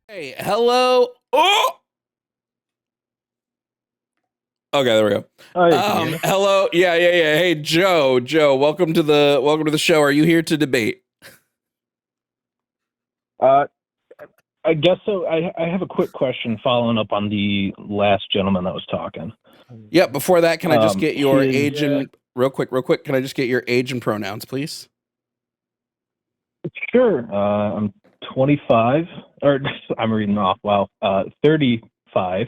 Hey, hello. Oh, okay, there we go. Hello. Yeah. Hey, Joe, welcome to the show. Are you here to debate? I guess so. I have a quick question following up on the last gentleman that was talking. Yeah, before that, can I just get your age and real quick, can I just get your age and pronouns, please? Sure. I'm 25, or I'm reading off. Wow. 35.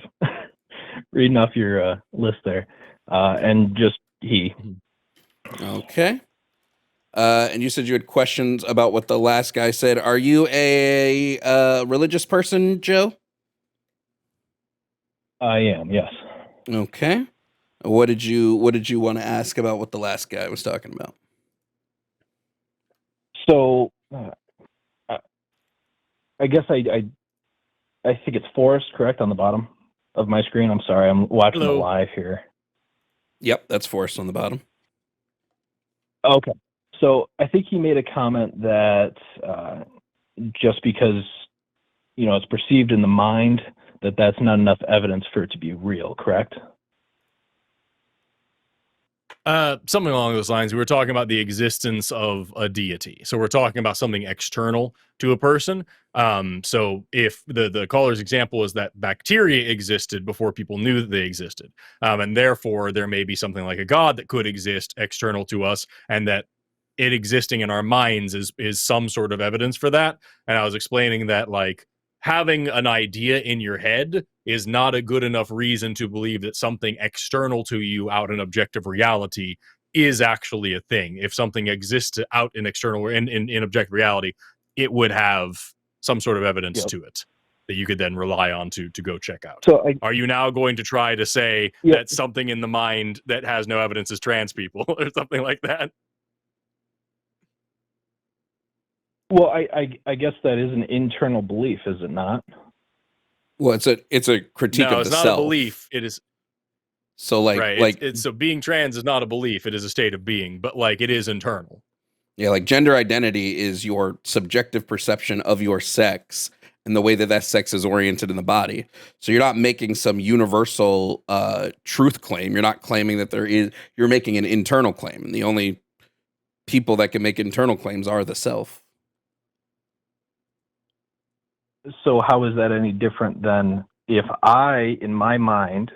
Reading off your list there. And just he. Okay. And you said you had questions about what the last guy said. Are you a religious person, Joe? I am, yes. Okay. What did you want to ask about what the last guy was talking about? So, I guess I think it's Forrest, correct, on the bottom of my screen. I'm sorry, I'm watching it live here. Yep, that's Forrest on the bottom. Okay. So I think he made a comment that just because, it's perceived in the mind, that's not enough evidence for it to be real, correct? Something along those lines. We were talking about the existence of a deity. So we're talking about something external to a person. So if the caller's example is that bacteria existed before people knew that they existed, and therefore there may be something like a god that could exist external to us, and that it existing in our minds is some sort of evidence for that. And I was explaining that, like, having an idea in your head is not a good enough reason to believe that something external to you out in objective reality is actually a thing. If something exists out in external in objective reality, it would have some sort of evidence to it that you could then rely on to go check out. So are you now going to try to say that something in the mind that has no evidence is trans people or something like that? Well, I guess that is an internal belief, is it not? Well, it's a critique of the self. No, it's not a belief. It is. So right. So being trans is not a belief. It is a state of being, but like it is internal. Yeah, like gender identity is your subjective perception of your sex and the way that sex is oriented in the body. So you're not making some universal truth claim. You're not claiming that you're making an internal claim. And the only people that can make internal claims are the self. So how is that any different than if I, in my mind,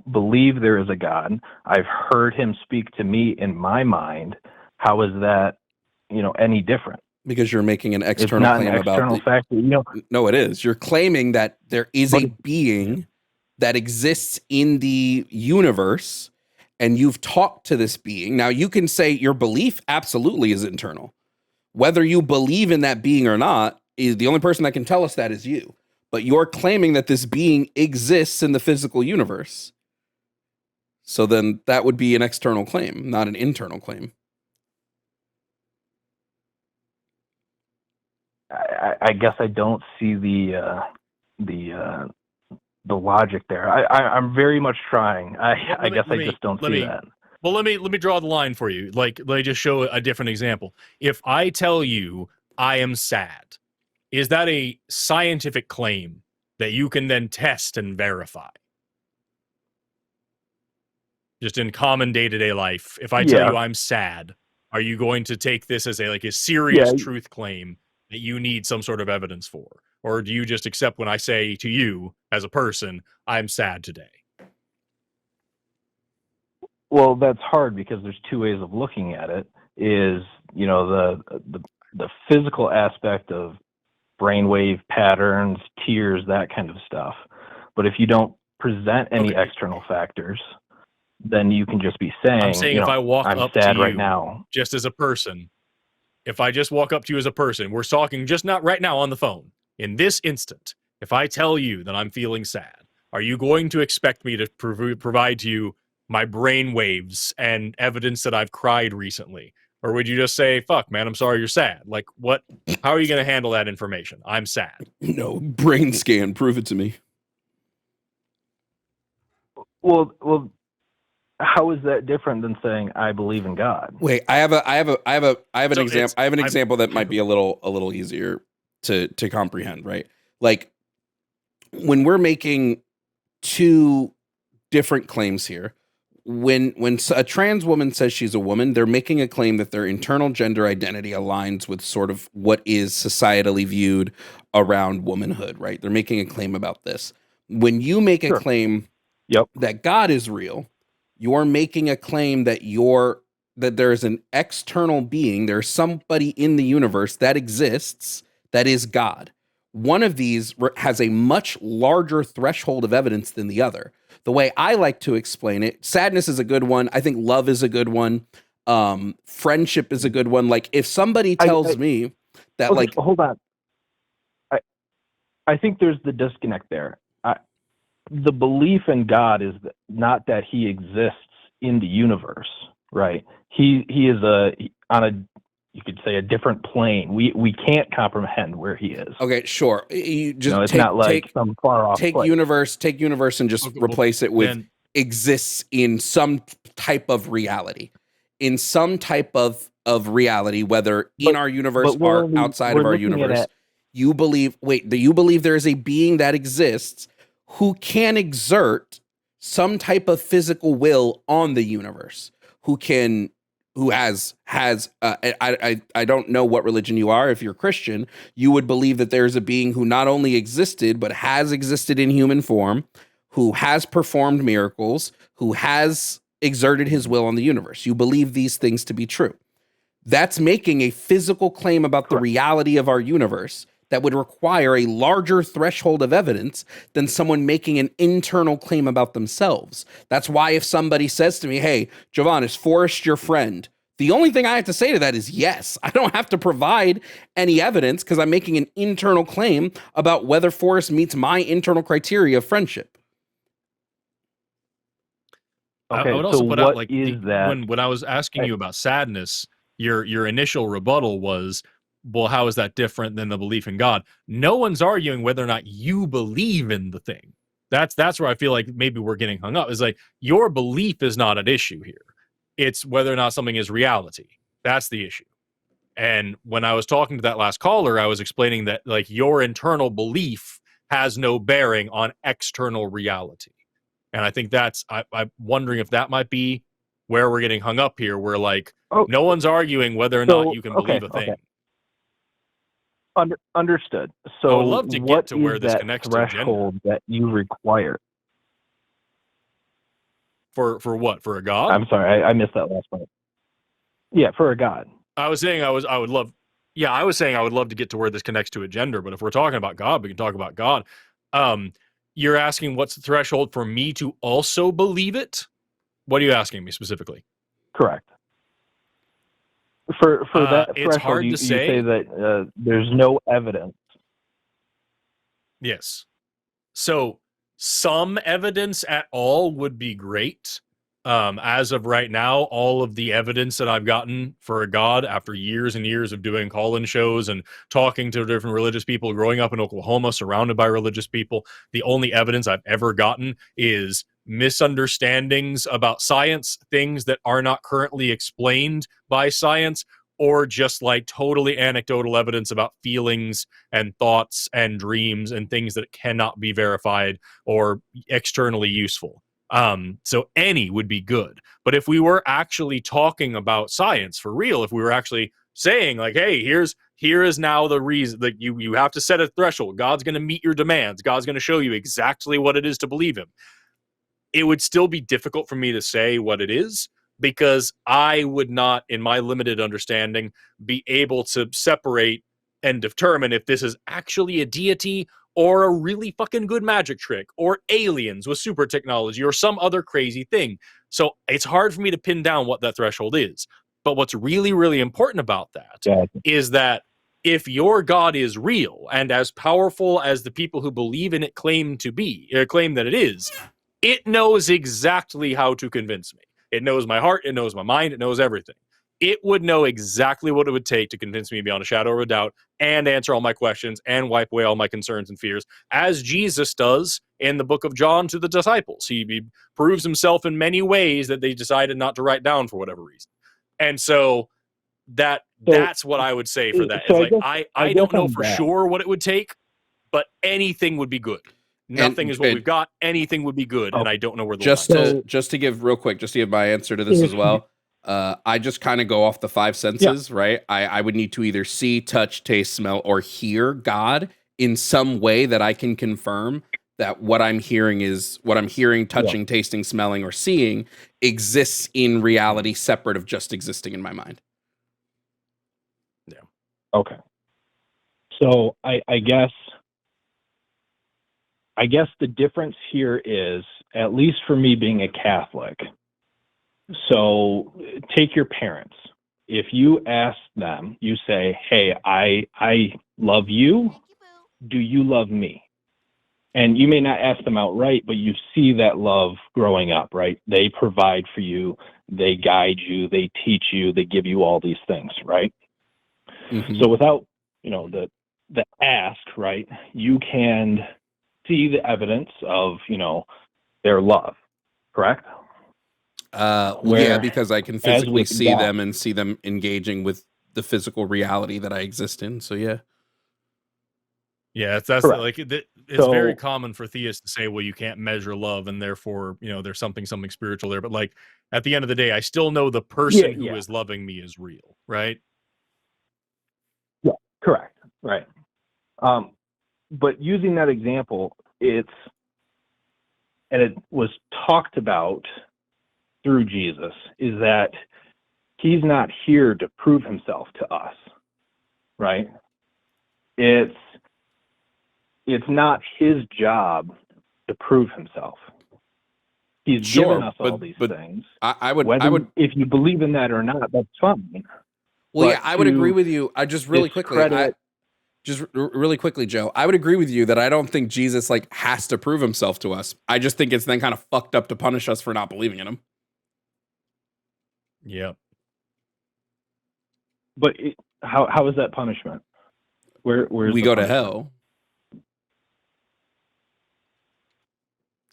believe there is a God, I've heard him speak to me in my mind, how is that, any different? Because you're making an external claim about external factor, No, it is. You're claiming that there is a being that exists in the universe, and you've talked to this being. Now, you can say your belief absolutely is internal. Whether you believe in that being or not, is the only person that can tell us that is you. But you're claiming that this being exists in the physical universe. So then that would be an external claim, not an internal claim. I guess I don't see the logic there. I'm very much trying. I just don't see that. Well, let me draw the line for you. Like, let me just show a different example. If I tell you I am sad, is that a scientific claim that you can then test and verify? Just in common day-to-day life, if I tell you I'm sad, are you going to take this as a serious truth claim that you need some sort of evidence for? Or do you just accept when I say to you as a person, I'm sad today? Well, that's hard because there's two ways of looking at it. Is, the physical aspect of brainwave patterns, tears, that kind of stuff. But if you don't present any external factors, then you can just be saying, I'm saying if I walk up sad to you right now, just as a person, if I just walk up to you as a person, we're talking just not right now on the phone. In this instant, if I tell you that I'm feeling sad, are you going to expect me to provide to you my brain waves and evidence that I've cried recently? Or would you just say, fuck, man, I'm sorry you're sad? Like, what? How are you going to handle that information? I'm sad. No, brain scan, prove it to me. Well, how is that different than saying I believe in God? Wait, I have an So example. I have an example that might be a little easier to comprehend, right? Like when we're making two different claims here, when a trans woman says she's a woman, they're making a claim that their internal gender identity aligns with sort of what is societally viewed around womanhood, right? They're making a claim about this. When you make a claim that God is real, you're making a claim that there's an external being, there's somebody in the universe that exists that is God. One of these has a much larger threshold of evidence than the other. The way I like to explain it, sadness is a good one. I think love is a good one. Friendship is a good one. Like if somebody tells me that, okay, hold on. I think there's the disconnect there. The belief in God is not that he exists in the universe, right? He is on a, you could say, a different plane. We can't comprehend where he is. Okay, sure. You just it's not like some far off take place. universe and just replace it with exists in some type of reality. In some type of reality, whether in our universe or outside of our universe. You believe there is a being that exists who can exert some type of physical will on the universe, who has I don't know what religion you are. If you're Christian, you would believe that there's a being who not only existed, but has existed in human form, who has performed miracles, who has exerted his will on the universe. You believe these things to be true. That's making a physical claim about the reality of our universe that would require a larger threshold of evidence than someone making an internal claim about themselves. That's why if somebody says to me, hey, Jovan, is Forrest your friend? The only thing I have to say to that is yes. I don't have to provide any evidence because I'm making an internal claim about whether Forrest meets my internal criteria of friendship. I would also put out, like, when I was asking you about sadness, your initial rebuttal was, well, how is that different than the belief in God? No one's arguing whether or not you believe in the thing. That's where I feel like maybe we're getting hung up. Is like your belief is not at issue here. It's whether or not something is reality. That's the issue. And when I was talking to that last caller, I was explaining that like your internal belief has no bearing on external reality. And I think that's, I'm wondering if that might be where we're getting hung up here. Where like no one's arguing whether or not you can believe a thing. Understood. So I would love to get to where this connects to threshold that you require for what? For a God? I'm sorry, I missed that last part. Yeah, for a God. I was saying I would love to get to where this connects to a gender, but if we're talking about God, we can talk about God. You're asking what's the threshold for me to also believe it? What are you asking me specifically? Correct. For that it's threshold, hard you to say. say that there's no evidence. Yes. So some evidence at all would be great. As of right now, all of the evidence that I've gotten for a God after years and years of doing call-in shows and talking to different religious people, growing up in Oklahoma, surrounded by religious people, the only evidence I've ever gotten is misunderstandings about science, things that are not currently explained by science, or just like totally anecdotal evidence about feelings and thoughts and dreams and things that cannot be verified or externally useful. So any would be good. But if we were actually talking about science for real, if we were actually saying like, hey, here is now the reason that you have to set a threshold. God's going to meet your demands. God's going to show you exactly what it is to believe him. It would still be difficult for me to say what it is because I would not, in my limited understanding, be able to separate and determine if this is actually a deity or a really fucking good magic trick, or aliens with super technology, or some other crazy thing. So it's hard for me to pin down what that threshold is. But what's really, really important about that is that if your God is real and as powerful as the people who believe in it claim to be, or claim that it is, it knows exactly how to convince me. It knows my heart, it knows my mind, it knows everything. it would know exactly what it would take to convince me beyond a shadow of a doubt and answer all my questions and wipe away all my concerns and fears, as Jesus does in the book of John to the disciples. He proves himself in many ways that they decided not to write down for whatever reason. And so that's what I would say for that. So It's like, I don't know for sure what it would take, but anything would be good. Nothing is what we've got. Anything would be good, and I don't know where the just to give real quick, just to give my answer to this as well. I just kind of go off the five senses, right? I would need to either see, touch, taste, smell, or hear God in some way that I can confirm that what I'm hearing, touching, tasting, smelling, or seeing exists in reality, separate of just existing in my mind. Yeah. Okay. So I guess the difference here is, at least for me being a Catholic, so take your parents. If you ask them, you say, hey, I love you. Do you love me? And you may not ask them outright, but you see that love growing up, right? They provide for you. They guide you. They teach you. They give you all these things, right? Mm-hmm. So without, the ask, right, you can see the evidence of, their love, correct? Because I can physically see them and see them engaging with the physical reality that I exist in. So yeah. Yeah, that's like it's very common for theists to say, well, you can't measure love, and therefore, there's something spiritual there. But like at the end of the day, I still know the person who is loving me is real, right? Yeah, correct, right. But using that example, it was talked about through Jesus, is that he's not here to prove himself to us, right? It's not his job to prove himself. He's given us all these things. I would, if you believe in that or not, that's fine. Well, I would agree with you. Really quickly, Joe, I would agree with you that I don't think Jesus has to prove himself to us. I just think it's then kind of fucked up to punish us for not believing in him. Yeah. But how is that punishment? Where's we go to hell?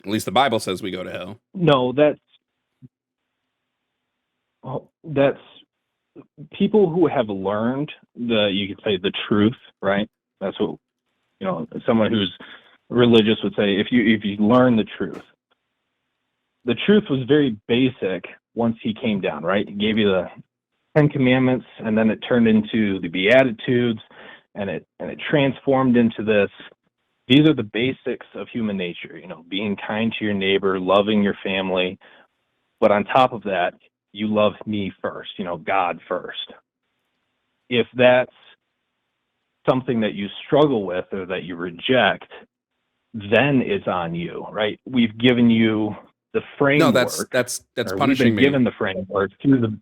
At least the Bible says we go to hell. No, that's people who have learned you could say the truth, right? That's what someone who's religious would say. If you learn the truth was very basic once he came down, right? He gave you the 10 Commandments, and then it turned into the Beatitudes, and it transformed into this. These are the basics of human nature, being kind to your neighbor, loving your family. But on top of that, you love me first, God first. If that's something that you struggle with or that you reject, then it's on you, right? We've given you the framework. No, that's punishing me. Given the framework through the.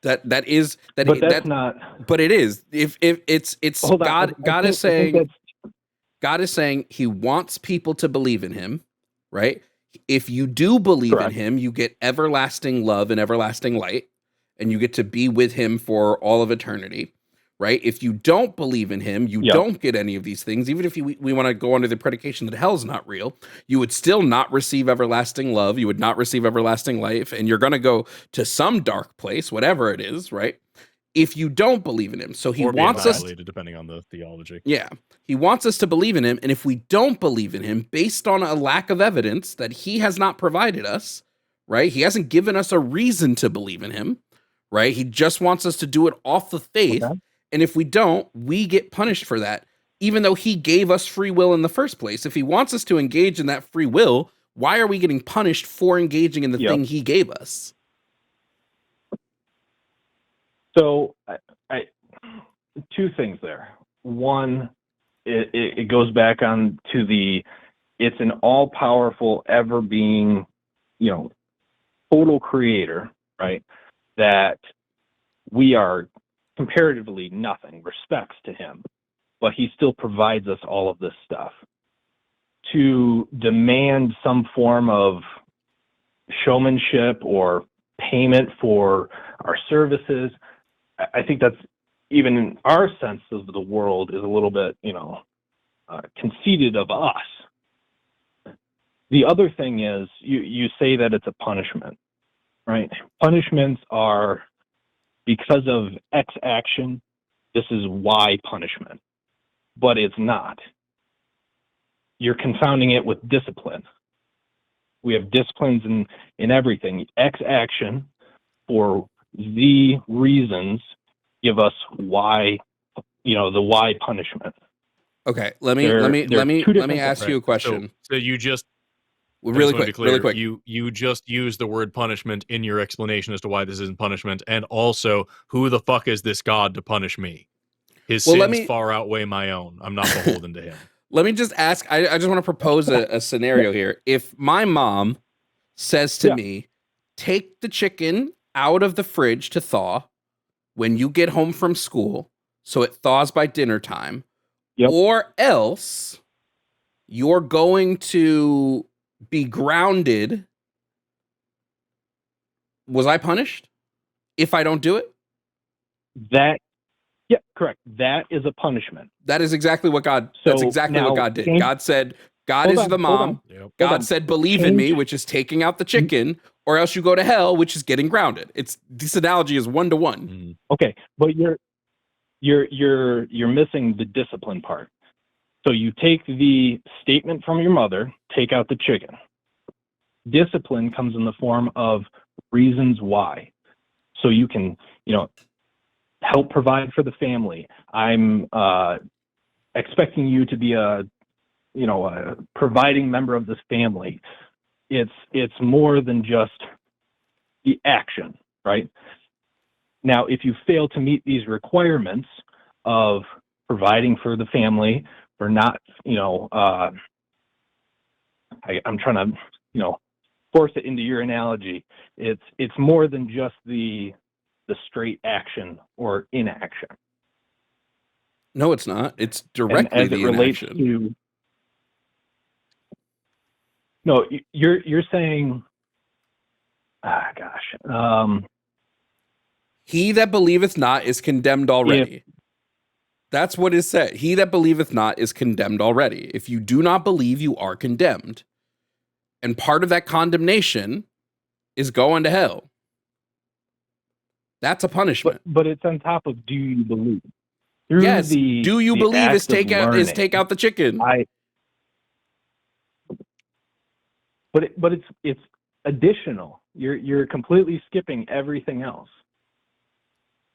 But it is. If it's God is saying. God is saying he wants people to believe in him, right? If you do believe in him, you get everlasting love and everlasting light, and you get to be with him for all of eternity, right? If you don't believe in him, you don't get any of these things. Even if we want to go under the predication that hell's not real, you would still not receive everlasting love. You would not receive everlasting life, and you're going to go to some dark place, whatever it is, right? If you don't believe in him. So he wants us, depending on the theology. Yeah. He wants us to believe in him. And if we don't believe in him based on a lack of evidence that he has not provided us, right? He hasn't given us a reason to believe in him, right? He just wants us to do it off the faith. Okay. And if we don't, we get punished for that, even though he gave us free will in the first place. If he wants us to engage in that free will, why are we getting punished for engaging in the thing he gave us? So, I two things there. One, it goes back on to it's an all-powerful, ever-being, total creator, right? That we are comparatively nothing, respects to him, but he still provides us all of this stuff. To demand some form of showmanship or payment for our services. I think that's, even in our sense of the world, is a little bit, conceited of us. The other thing is, you say that it's a punishment, right? Punishments are because of X action, this is Y punishment, but it's not. You're confounding it with discipline. We have disciplines in everything. X action for Z reasons give us Y, the Y punishment. Okay, let me ask you a question. So you just really quick. You just use the word punishment in your explanation as to why this isn't punishment, and also, who the fuck is this God to punish me? His sins far outweigh my own. I'm not beholden to him. Let me just ask. I just want to propose a scenario here. If my mom says to me, "Take the chicken out of the fridge to thaw when you get home from school, so it thaws by dinner time, or else you're going to be grounded," was I punished if I don't do it? Yeah, correct. That is a punishment. That is exactly what God. That's exactly what God did. God said, "God is the mom." God said, "Believe in me," which is taking out the chicken, or else you go to hell, which is getting grounded. This analogy is 1-to-1. Okay, but you're missing the discipline part. So you take the statement from your mother, take out the chicken. Discipline comes in the form of reasons why. So you can, help provide for the family. I'm expecting you to be a providing member of this family. It's more than just the action, right? Now, if you fail to meet these requirements of providing for the family, or not, I'm trying to, force it into your analogy. It's more than just the straight action or inaction. No, it's not. It's directly the inaction. No, you're saying, he that believeth not is condemned already. That's what is said. He that believeth not is condemned already. If you do not believe, you are condemned. And part of that condemnation is going to hell. That's a punishment. But it's on top of, do you believe? Yes. Do you believe is take out the chicken. But it's additional. You're completely skipping everything else.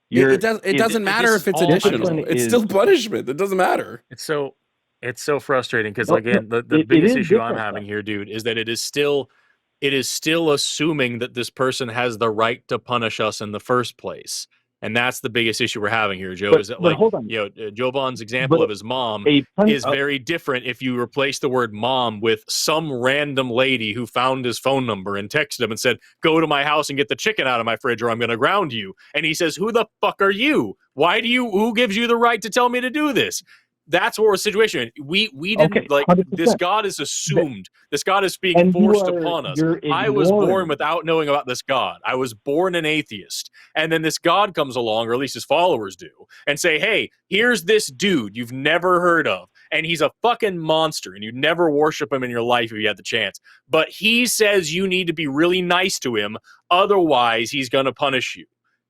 It doesn't matter if it's additional. It's still punishment. It doesn't matter. It's so frustrating because again, the biggest issue I'm having here, dude, is that it is still assuming that this person has the right to punish us in the first place. And that's the biggest issue we're having here, Joe. Is that Jovan's example of his mom is very different if you replace the word mom with some random lady who found his phone number and texted him and said, "Go to my house and get the chicken out of my fridge or I'm going to ground you." And he says, "Who the fuck are you? Who gives you the right to tell me to do this?" That's what we're situation. We didn't 100%. This God is assumed. This God is being forced upon us. I was born without knowing about this God. I was born an atheist. And then this God comes along, or at least his followers do, and say, "Hey, here's this dude you've never heard of. And he's a fucking monster. And you'd never worship him in your life if you had the chance. But he says you need to be really nice to him. Otherwise, he's going to punish you.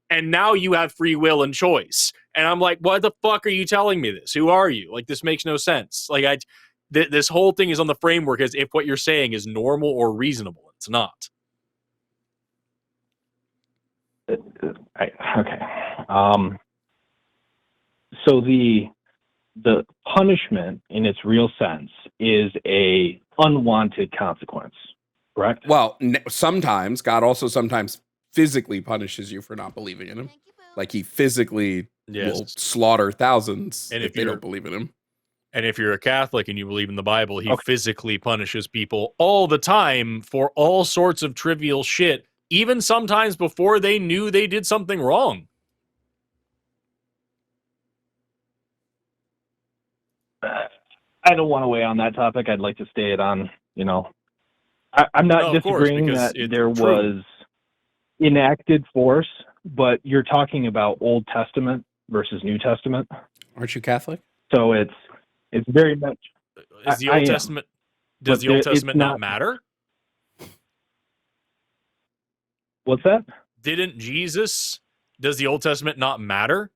And now you have free will and choice." And I'm like, "What the fuck are you telling me this? Who are you? This makes no sense." This whole thing is on the framework as if what you're saying is normal or reasonable. It's not. Okay. So the punishment in its real sense is a unwanted consequence, correct? Well, sometimes God also sometimes physically punishes you for not believing in him. Like he physically will slaughter thousands if they don't believe in him. And if you're a Catholic and you believe in the Bible, he physically punishes people all the time for all sorts of trivial shit, even sometimes before they knew they did something wrong. I don't want to weigh on that topic. I'd like to stay it on, I'm not disagreeing that there was enacted force, but you're talking about Old Testament versus New Testament. Aren't you Catholic? So it's very much. Is the I Old am, Testament? Does but the Old it's Testament not not. matter? What's that? Didn't Jesus? Does the Old Testament not matter?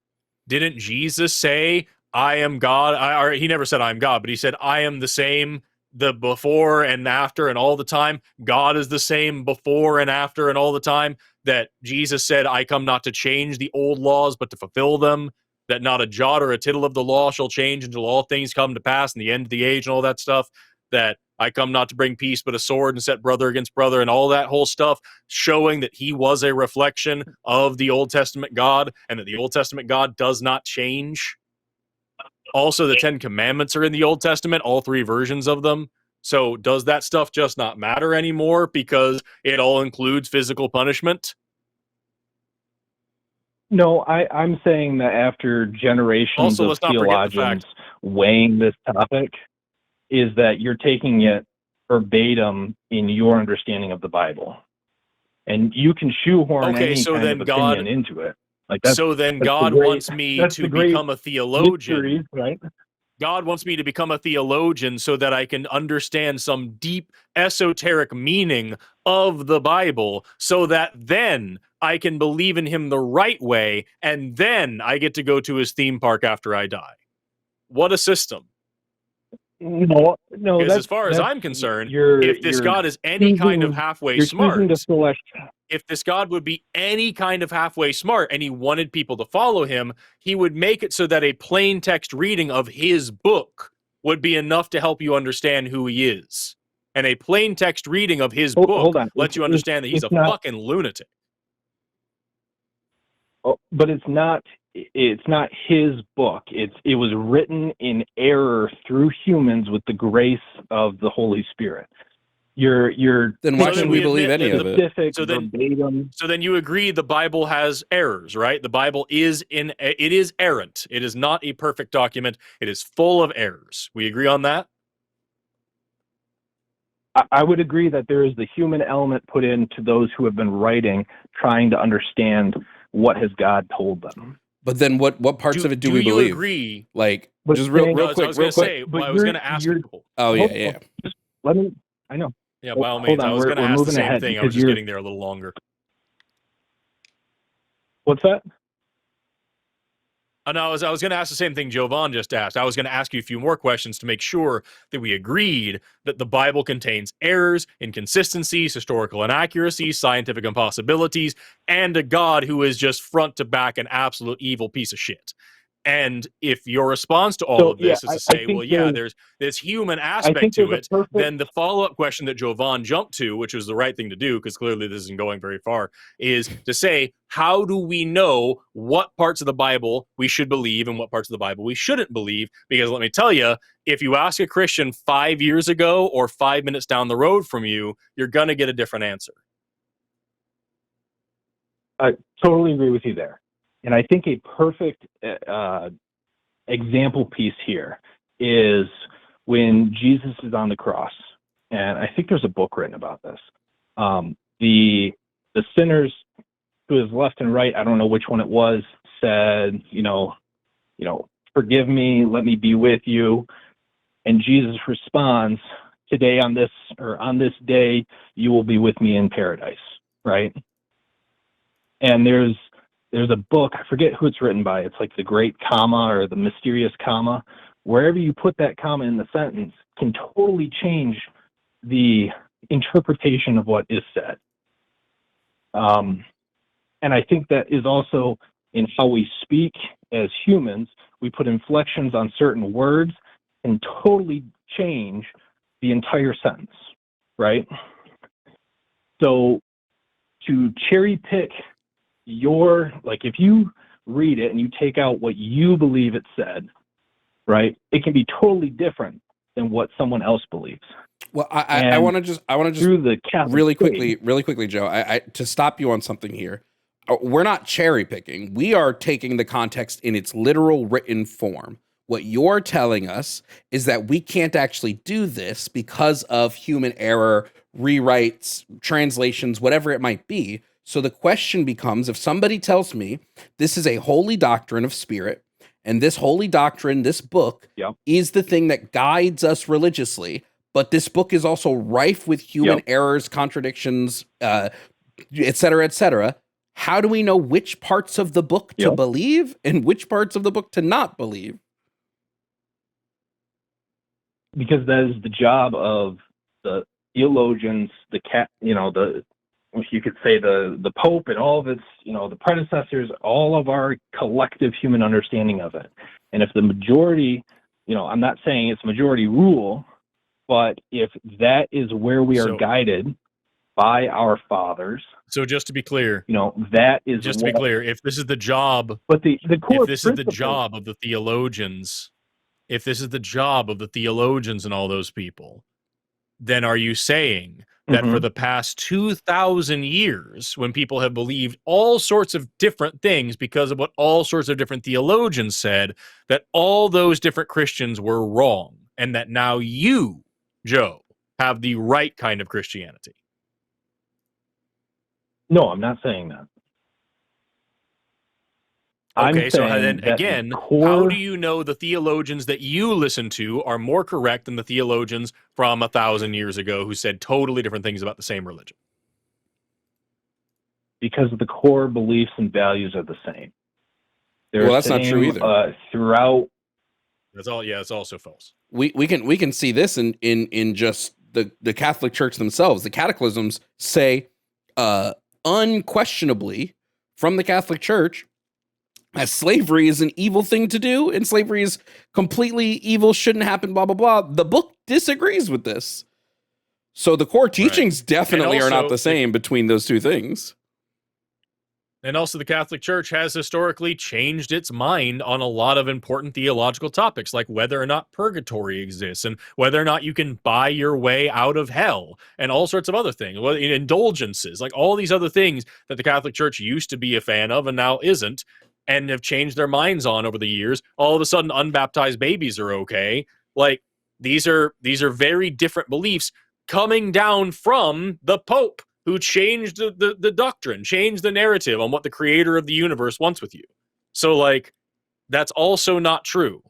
Didn't Jesus say, "I am God"? Or he never said, "I am God," but he said, "I am the same, the before and after and all the time." God is the same before and after and all the time. That Jesus said, "I come not to change the old laws, but to fulfill them." That not a jot or a tittle of the law shall change until all things come to pass in the end of the age and all that stuff. That I come not to bring peace, but a sword, and set brother against brother, and all that whole stuff, showing that he was a reflection of the Old Testament God and that the Old Testament God does not change. Also, the 10 Commandments are in the Old Testament, all 3 versions of them. So does that stuff just not matter anymore because it all includes physical punishment? No, I'm saying that after generations Also, of let's not forget the theologians fact. weighing this topic, is that you're taking it verbatim in your understanding of the Bible. And you can shoehorn Okay, any so kind then of God, opinion into it. Like so then that's the God great, wants me that's to the great become a theologian. mystery, right? God wants me to become a theologian so that I can understand some deep esoteric meaning of the Bible so that then I can believe in him the right way and then I get to go to his theme park after I die. What a system. No, Because as far as that's I'm concerned, you're if this God is any kind of halfway you're choosing to smart, select. if this God would be any kind of halfway smart and he wanted people to follow him, he would make it so that a plain text reading of his book would be enough to help you understand who he is. And a plain text reading of his Hold book on, lets you understand that he's a not. fucking lunatic. But it's not his book. It was written in error through humans with the grace of the Holy Spirit. You're Then why should we believe any of it? Specific verbatim. So then you agree the Bible has errors, right? The Bible is errant. It is not a perfect document. It is full of errors. We agree on that? I would agree that there is the human element put into those who have been writing, trying to understand what has God told them. But then what parts of it do we believe? Do you agree? Like, But just real quick, I was going to say, but I was going to ask people. Oh, yeah. Just let me, I know. Yeah, by all Hold means. on, I was going to we're ask the moving same ahead thing. I because was just getting there a little longer. What's that? No, I was going to ask the same thing Jovan just asked. I was going to ask you a few more questions to make sure that we agreed that the Bible contains errors, inconsistencies, historical inaccuracies, scientific impossibilities, and a God who is just front to back an absolute evil piece of shit. And if your response to all of this is to say, well, yeah, there's this human aspect to it, then the follow-up question that Jovan jumped to, which was the right thing to do, because clearly this isn't going very far, is to say, how do we know what parts of the Bible we should believe and what parts of the Bible we shouldn't believe? Because let me tell you, if you ask a Christian 5 years ago or 5 minutes down the road from you, you're going to get a different answer. I totally agree with you there. And I think a perfect example piece here is when Jesus is on the cross. And I think there's a book written about this. The sinners to his left and right, I don't know which one it was, said, forgive me, let me be with you. And Jesus responds, today on this day, you will be with me in paradise, right? And there's a book, I forget who it's written by. It's like the great comma or the mysterious comma. Wherever you put that comma in the sentence can totally change the interpretation of what is said. And I think that is also in how we speak as humans. We put inflections on certain words and totally change the entire sentence, right? So to cherry pick if you read it and you take out what you believe it said, right, it can be totally different than what someone else believes. Well, I want to just through the Catholic really quickly, Joe, I to stop you on something here. We're not cherry picking. We are taking the context in its literal written form. What you're telling us is that we can't actually do this because of human error, rewrites, translations, whatever it might be. So the question becomes, if somebody tells me this is a holy doctrine of spirit, and this holy doctrine, this book, Yep. is the thing that guides us religiously, but this book is also rife with human Yep. errors, contradictions, et cetera, et cetera. How do we know which parts of the book to Yep. believe and which parts of the book to not believe? Because that is the job of the theologians, you could say the Pope and all of its, the predecessors, all of our collective human understanding of it. And if the majority, I'm not saying it's majority rule, but if that is where we are guided by our fathers. So just to be clear, that is just to be clear, if this is the job, but the core if this is the job of the theologians, if this is the job of the theologians and all those people, then are you saying that for the past 2,000 years, when people have believed all sorts of different things because of what all sorts of different theologians said, that all those different Christians were wrong, and that now you, Joe, have the right kind of Christianity? No, I'm not saying that. Okay, so then again, how do you know the theologians that you listen to are more correct than the theologians from 1,000 years ago who said totally different things about the same religion? Because the core beliefs and values are the same. Well, that's not true either. Throughout. That's all. Yeah, it's also false. We can see this in just the Catholic Church themselves. The catechisms say unquestionably from the Catholic Church, as slavery is an evil thing to do, and slavery is completely evil, shouldn't happen, blah, blah, blah. The book disagrees with this. So the core teachings definitely are not the same between those two things. And also the Catholic Church has historically changed its mind on a lot of important theological topics, like whether or not purgatory exists and whether or not you can buy your way out of hell and all sorts of other things, indulgences, like all these other things that the Catholic Church used to be a fan of and now isn't, and have changed their minds on over the years. All of a sudden, unbaptized babies are okay. Like these are very different beliefs coming down from the Pope, who changed the doctrine, changed the narrative on what the creator of the universe wants with you. So like, that's also not true.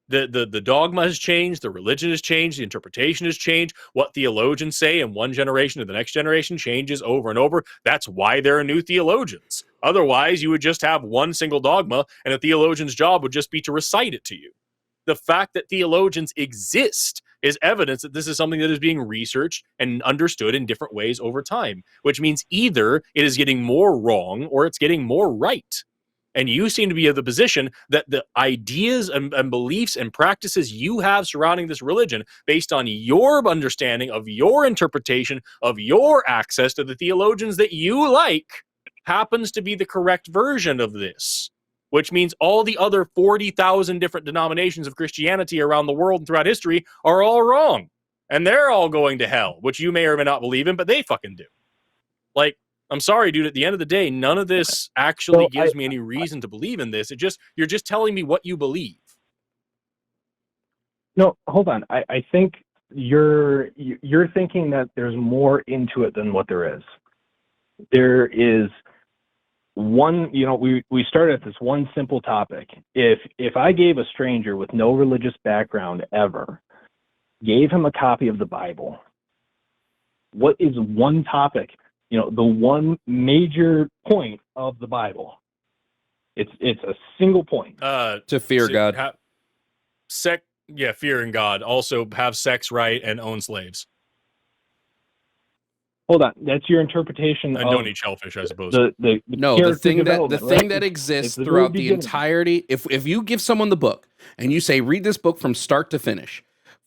The dogma has changed, the religion has changed, the interpretation has changed. What theologians say in one generation to the next generation changes over and over. That's why there are new theologians. Otherwise, you would just have one single dogma, and a theologian's job would just be to recite it to you. The fact that theologians exist is evidence that this is something that is being researched and understood in different ways over time, which means either it is getting more wrong or it's getting more right. And you seem to be in the position that the ideas and beliefs and practices you have surrounding this religion, based on your understanding of your interpretation of your access to the theologians that you like, happens to be the correct version of this. Which means all the other 40,000 different denominations of Christianity around the world and throughout history are all wrong. And they're all going to hell, which you may or may not believe in, but they fucking do. Like, I'm sorry, dude, at the end of the day, none of this actually gives me any reason to believe in this. You're just telling me what you believe. No, hold on. I think you're thinking that there's more into it than what there is. There is one, we started at this one simple topic. If I gave a stranger with no religious background ever, gave him a copy of the Bible, what is one topic, the one major point of the Bible? It's a single point. To fear God. Fear in God. Also have sex right and own slaves. Hold on, that's your interpretation. And don't eat shellfish, I suppose. The thing that exists throughout the entirety. If you give someone the book and you say, read this book from start to finish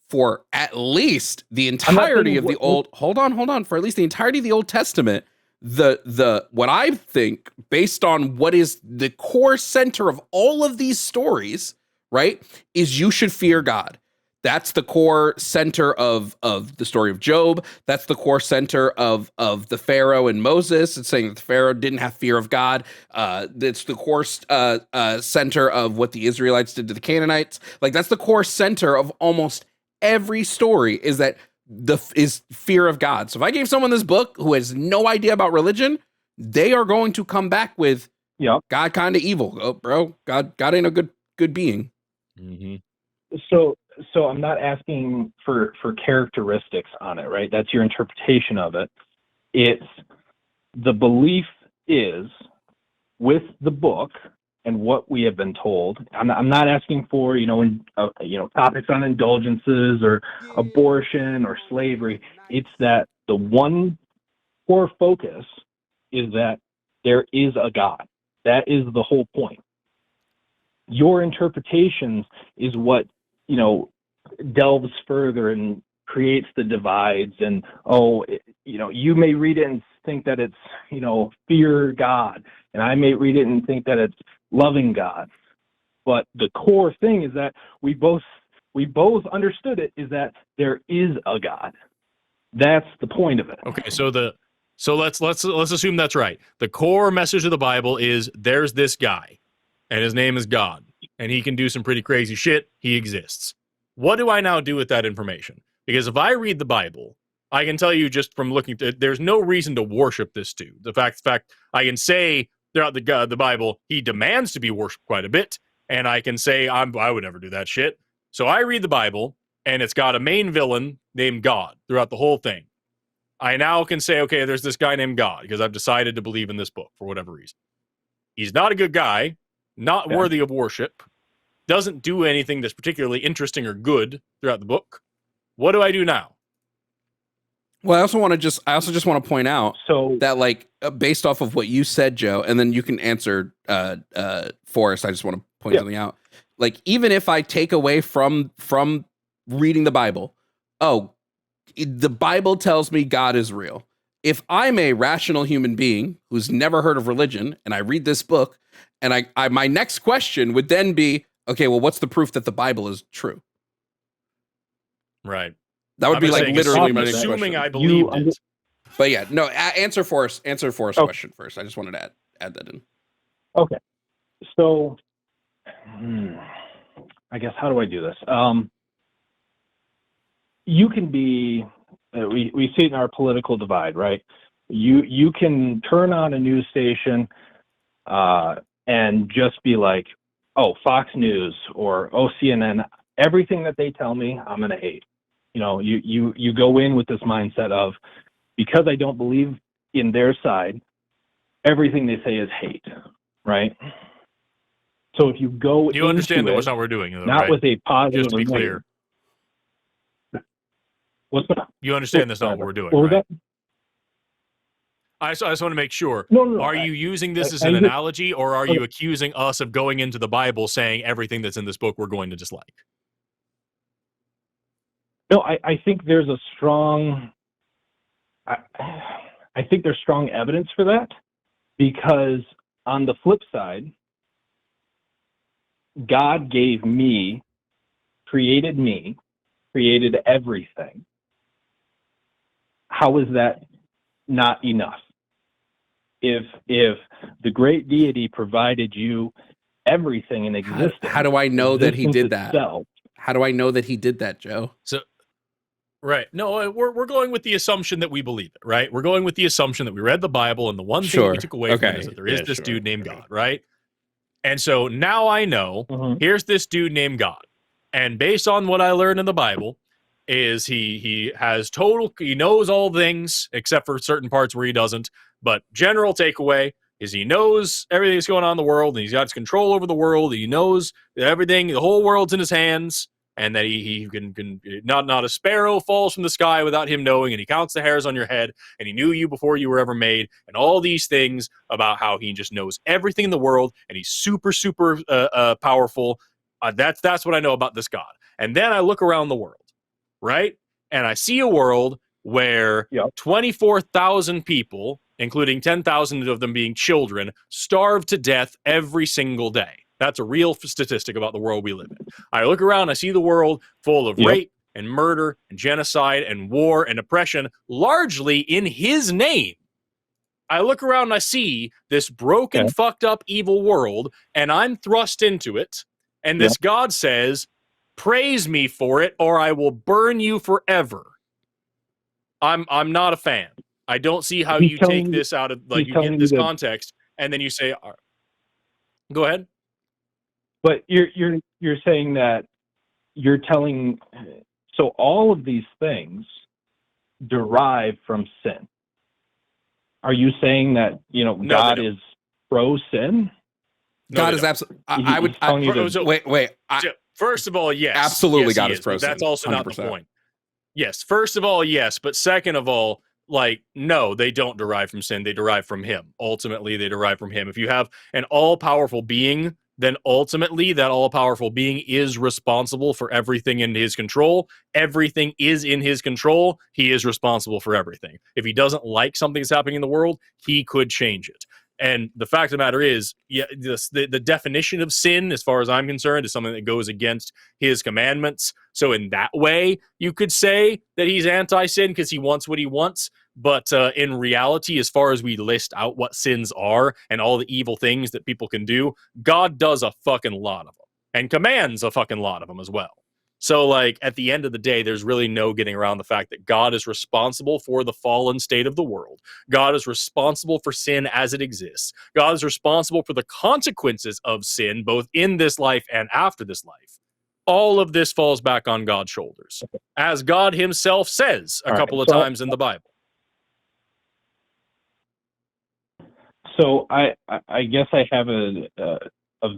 for at least the entirety of the Old. Hold on. For at least the entirety of the Old Testament, what I think, based on what is the core center of all of these stories, right, is you should fear God. That's the core center of the story of Job. That's the core center of the Pharaoh and Moses. It's saying that the Pharaoh didn't have fear of God. It's the core center of what the Israelites did to the Canaanites. Like, that's the core center of almost every story, is that is fear of God. So if I gave someone this book who has no idea about religion, they are going to come back with Yep. God kind of evil. Oh, bro, God ain't a good being. Mm-hmm. So I'm not asking for characteristics on it, right? That's your interpretation of it. It's the belief is with the book and what we have been told. I'm not asking for topics on indulgences or abortion or slavery. It's that the one core focus is that there is a God. That is the whole point. Your interpretations is what, delves further and creates the divides. And, you may read it and think that it's, fear God. And I may read it and think that it's loving God. But the core thing is that we both understood it, is that there is a God. That's the point of it. Okay, so let's assume that's right. The core message of the Bible is there's this guy, and his name is God, and he can do some pretty crazy shit. He exists. What do I now do with that information? Because if I read the Bible, I can tell you just from looking, there's no reason to worship this dude. The fact, I can say throughout the Bible, he demands to be worshipped quite a bit, and I can say I would never do that shit. So I read the Bible, and it's got a main villain named God throughout the whole thing. I now can say, okay, there's this guy named God because I've decided to believe in this book for whatever reason. He's not a good guy, not worthy of worship, doesn't do anything that's particularly interesting or good throughout the book. What do I do now? Well, I also just want to point out that based off of what you said, Joe, and then you can answer Forrest. I just want to point something out. Like, even if I take away from reading the Bible, the Bible tells me God is real. If I'm a rational human being who's never heard of religion and I read this book, and I my next question would then be, okay, well, what's the proof that the Bible is true? Right. That would be like literally my next assuming question. I believed it. But yeah, no, answer Forrest's question first. I just wanted to add that in. Okay. So, I guess, how do I do this? You can be, we see it in our political divide, right? You can turn on a news station and just be like, oh, Fox News or CNN, everything that they tell me, I'm going to hate. You go in with this mindset of, because I don't believe in their side, everything they say is hate, right? So if you go, you understand that that's not what we're doing, though, not right? with a positive. Just to be clear. What's that? You understand that's not what we're doing, what was right? that? I just want to make sure. No. Are you using this as an analogy, or are you accusing us of going into the Bible saying everything that's in this book we're going to dislike? No, I think there's a strong. I think there's strong evidence for that, because on the flip side, God gave me, created everything. How is that not enough? If the great deity provided you everything in existence, how do I know that he did that? Itself, how do I know that he did that, Joe? So, right. No, we're going with the assumption that we believe it, right? We're going with the assumption that we read the Bible, and the one thing that we took away from it is that there is this dude named God, right? And so now I know, here's this dude named God. And based on what I learned in the Bible, is he knows all things except for certain parts where he doesn't. But general takeaway is he knows everything that's going on in the world, and he's got control over the world. He knows everything, the whole world's in his hands, and that he can not a sparrow falls from the sky without him knowing, and he counts the hairs on your head, and he knew you before you were ever made, and all these things about how he just knows everything in the world, and he's super, super powerful. That's what I know about this God. And then I look around the world, right? And I see a world where 24,000 people, including 10,000 of them being children, starve to death every single day. That's a real statistic about the world we live in. I look around, I see the world full of rape and murder and genocide and war and oppression, largely in his name. I look around and I see this broken, fucked up, evil world, and I'm thrust into it. And this God says, praise me for it, or I will burn you forever. I'm not a fan. I don't see how He's you telling take you- this out of, like, he's you telling get you this that- context and then you say, go ahead. But you're saying that you're telling, so all of these things derive from sin. Are you saying that, No, God they don't. is pro sin? No, God they is don't. absolutely. I would. He's telling you to- So- Wait. First of all, yes. Absolutely yes, God he is pro but that's sin, also not the 100%. point. Yes, first of all, yes, but second of all, like, no, they don't derive from sin. They derive from him. Ultimately, they derive from him. If you have an all-powerful being, then ultimately that all-powerful being is responsible for everything in his control. Everything is in his control. He is responsible for everything. If he doesn't like something that's happening in the world, he could change it. And the fact of the matter is, yeah, the definition of sin, as far as I'm concerned, is something that goes against his commandments. So in that way, you could say that he's anti-sin because he wants what he wants. But in reality, as far as we list out what sins are and all the evil things that people can do, God does a fucking lot of them and commands a fucking lot of them as well. So, like, at the end of the day, there's really no getting around the fact that God is responsible for the fallen state of the world. God is responsible for sin as it exists. God is responsible for the consequences of sin, both in this life and after this life. All of this falls back on God's shoulders, as God himself says a couple of times in the Bible. So I guess I have a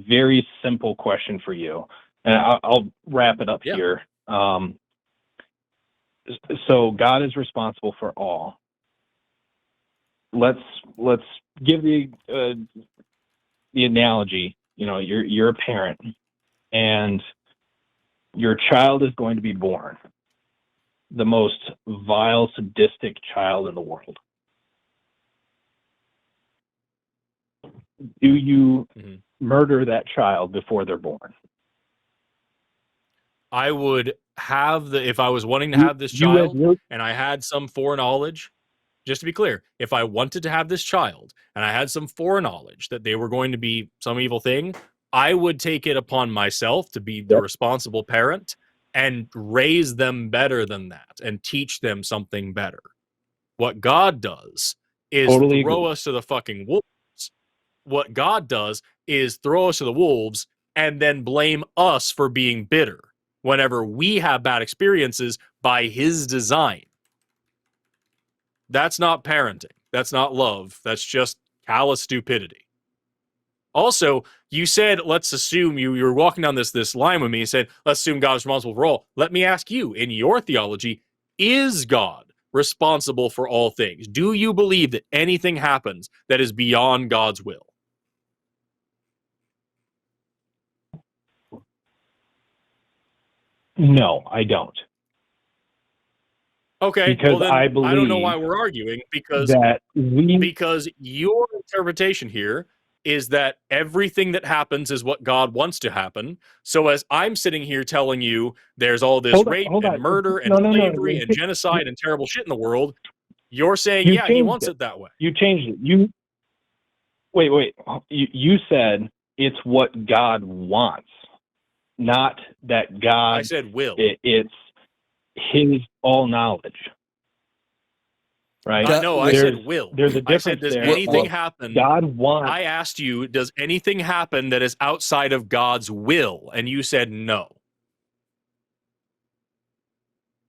very simple question for you, and I'll wrap it up here. So God is responsible for all. Let's give the analogy. You're a parent, and your child is going to be born, the most vile, sadistic child in the world. Do you murder that child before they're born? I would have if I was wanting to have this child and I had some foreknowledge, just to be clear, if I wanted to have this child and I had some foreknowledge that they were going to be some evil thing, I would take it upon myself to be the responsible parent and raise them better than that and teach them something better. What God does is throw us to the fucking wolves. What God does is throw us to the wolves and then blame us for being bitter whenever we have bad experiences by his design. That's not parenting. That's not love. That's just callous stupidity. Also, you said, let's assume you were walking down this line with me and said, let's assume God is responsible for all. Let me ask you, in your theology, is God responsible for all things? Do you believe that anything happens that is beyond God's will? No, I don't. Okay, because well then I believe don't know why we're arguing because your interpretation here is that everything that happens is what God wants to happen. So as I'm sitting here telling you there's all this rape and murder and slavery and genocide and terrible shit in the world, you're saying, yeah, he wants it that way. You changed it. Wait. You said it's what God wants, not that God. I said will. It's his all knowledge. Right? No, I said will. There's a difference. I said, does there. anything happen? God wants. I asked you, does anything happen that is outside of God's will? And you said no.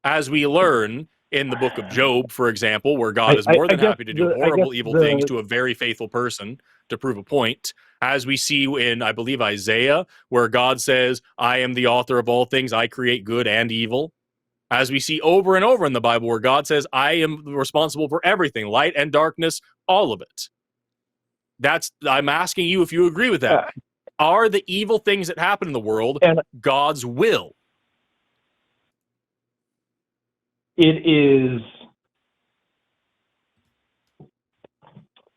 As we learn in the book of Job, for example, where God is more than happy to do horrible, evil things to a very faithful person to prove a point. As we see in, I believe, Isaiah, where God says, I am the author of all things. I create good and evil. As we see over and over in the Bible where God says, I am responsible for everything, light and darkness, all of it. I'm asking you if you agree with that. Are the evil things that happen in the world God's will? It is.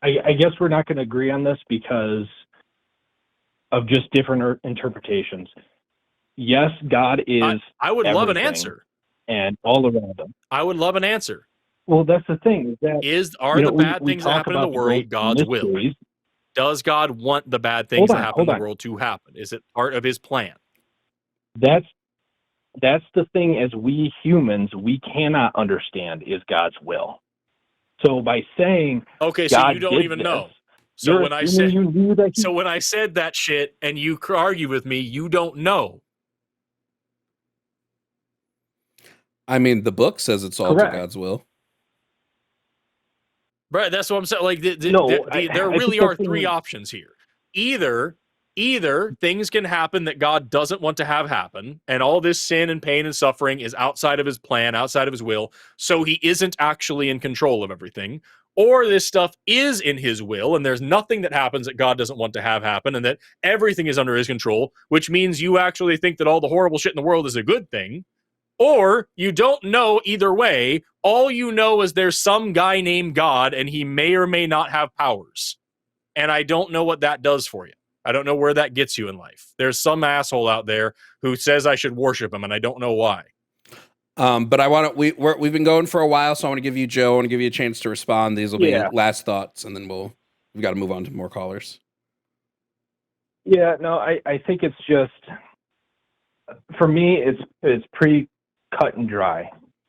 I guess we're not going to agree on this because of just different interpretations. Yes, God is. I would love an answer. And all around them. I would love an answer. Well, that's the thing. Are the bad things that happen in the world God's will? Does God want the bad things that happen in the world to happen? Is it part of his plan? That's the thing. As we humans, we cannot understand is God's will. So by saying, okay, so God you don't did even this, know. So you're when I assuming said, you knew that he, so when I said that shit and you argue with me, you don't know. I mean, the book says it's all Correct. to God's will. Right, that's what I'm saying. Like, No, there I really think are that's three options here. Either things can happen that God doesn't want to have happen, and all this sin and pain and suffering is outside of his plan, outside of his will, so he isn't actually in control of everything, or this stuff is in his will, and there's nothing that happens that God doesn't want to have happen, and that everything is under his control, which means you actually think that all the horrible shit in the world is a good thing. Or you don't know either way. All you know is there's some guy named God and he may or may not have powers. And I don't know what that does for you. I don't know where that gets you in life. There's some asshole out there who says I should worship him and I don't know why. But I want to, we've been going for a while, so I want to give you, Joe, I want to give you a chance to respond. These will be last thoughts, and then we've got to move on to more callers. Yeah, no, I think it's just, for me, it's pretty cut and dry.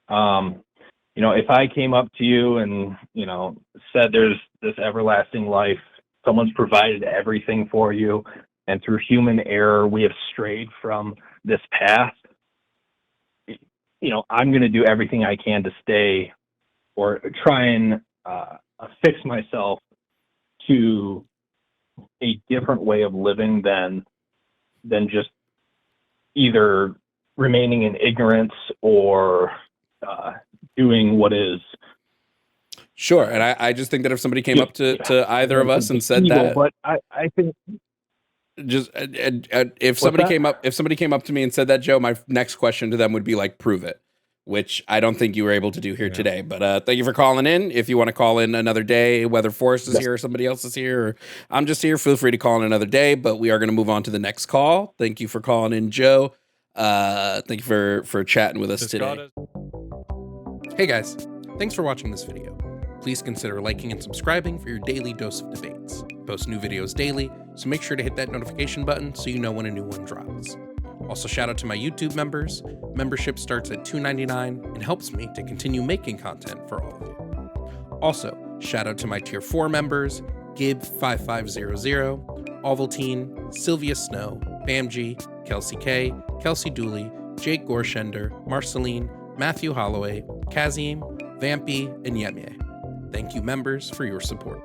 You know, if I came up to you and, you know, said there's this everlasting life, someone's provided everything for you, and through human error, we have strayed from this path, you know, I'm going to do everything I can to stay or try and fix myself to a different way of living than just either remaining in ignorance or doing what is. Sure, and I just think that if somebody came up to either of us and said evil, that, but I think just if somebody came up to me and said that, Joe, my next question to them would be like, prove it, which I don't think you were able to do here today. But thank you for calling in. If you want to call in another day, whether Forrest is here or somebody else is here, or I'm just here, feel free to call in another day. But we are going to move on to the next call. Thank you for calling in, Joe. Thank you for chatting with us today. Hey guys, thanks for watching this video. Please consider liking and subscribing for your daily dose of debates. I post new videos daily, so make sure to hit that notification button so you know when a new one drops. Also, shout out to my YouTube members. Membership starts at $2.99 and helps me to continue making content for all of you. Also, shout out to my Tier 4 members, Gib5500, Ovaltine, Sylvia Snow, Bamji, Kelsey K, Kelsey Dooley, Jake Gorshender, Marceline, Matthew Holloway, Kazim, Vampy, and Yemye. Thank you, members, for your support.